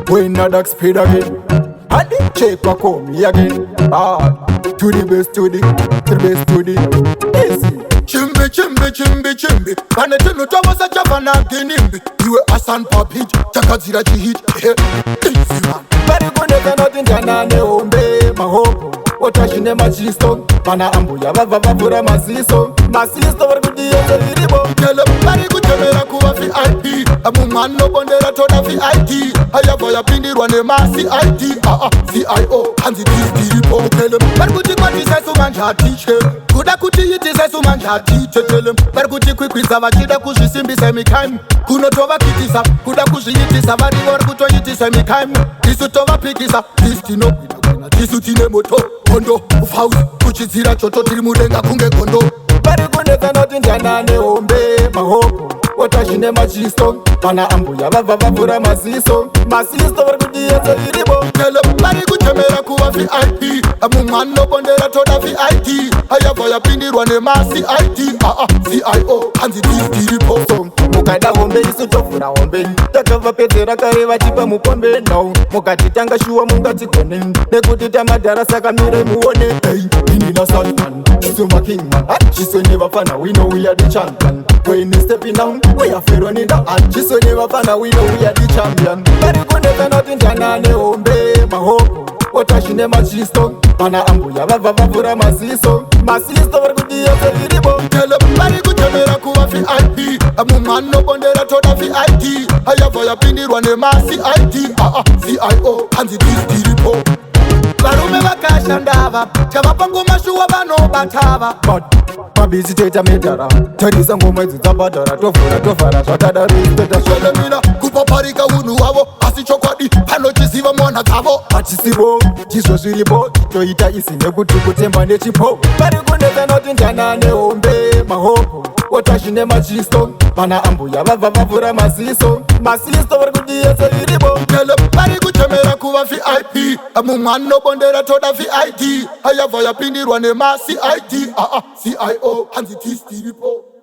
When not that speed again. And the check back home me again. To the best, to the best, to the easy. Chimbi, chimbi, chimbi, chimbi. Panete tawaza chavana genimbi. Iwe asan papij, chakazira chihit. Easy man. Bari kuneka notin janane ombe mahopo. Otashine machisto. Mana ambuya vavavura masiso. Masisto varkudiye ziribo. Kele bari kuchemera kuwa VIP. Amumano bondera toda VIP. Ayavoya pindirwa ne ma CID. CIO, hanzi diribo. Kele bari kuchikwatisa sumanja tiche. Kuda kuchiyitisa sumanja tiche. Kele bari kuchikwikwiza vachida kuzvisimbisa mikhaim. Kunotova kitisa, kuda kuzviyitisa vari vari kutoyitisa mikhaim. Isu tova pikisa, istino kwina tisu tine moto. Kondo, ufauzi, kuchidzira choto tiri mudenga kunge kondo. Bari kuneka noti njanane ombe mahopo. Otashine machisto, pana ambuya vavavura masiso. Masisto vari kudiyeze iribo. Kele bari kuchemera kuva VIP. Amumano bondera toda VIP. Ayavoya pindirwa ne ma CID. CIO, hanzi diribo. Mukada hombe isu tofura hombe. Takava petera kare vachipa mukombe no. Mukatitanga shuwa mungatikone. Nekuti tamadhara saka mire muone. Inina Salman, she's my king man. She's so never fun, we know we are the champion. When we stepping down, we are fair on it down. She's so never fun, we know we are the champion. Bari kuneka notin janane ombe mahopo. Otashine machisto, pana ambuya vavavura masiso. Masisto vari kudiyeze iribo. Kele bari kuchemera kuva VIP. Amumano bondera toda VIP. Ayavoya pindirwa ne ma CID. CIO, hanzi diribo. Varume vakashandava chavapa ngomashuwa vanobatava but mabizi toita medhara tarisa ngoma idzi dzabhadhara tovhara zvatada respeta zvelemina kupaparika unhu hwavo asi chokwadi panochiziva mwana dzavo hachisivo chizvo zviripo toita isi nekuti kutemba nechipo vari kuneka noti njanane hombe mahopo otashine machisto pana ambuya vavavura masiso vari kudiyeze iribo kele vari kuchemera kuva VIP amumwano bondera toda VIP ayavoya pindirwa ne ma CID CIO hanzi tiripo.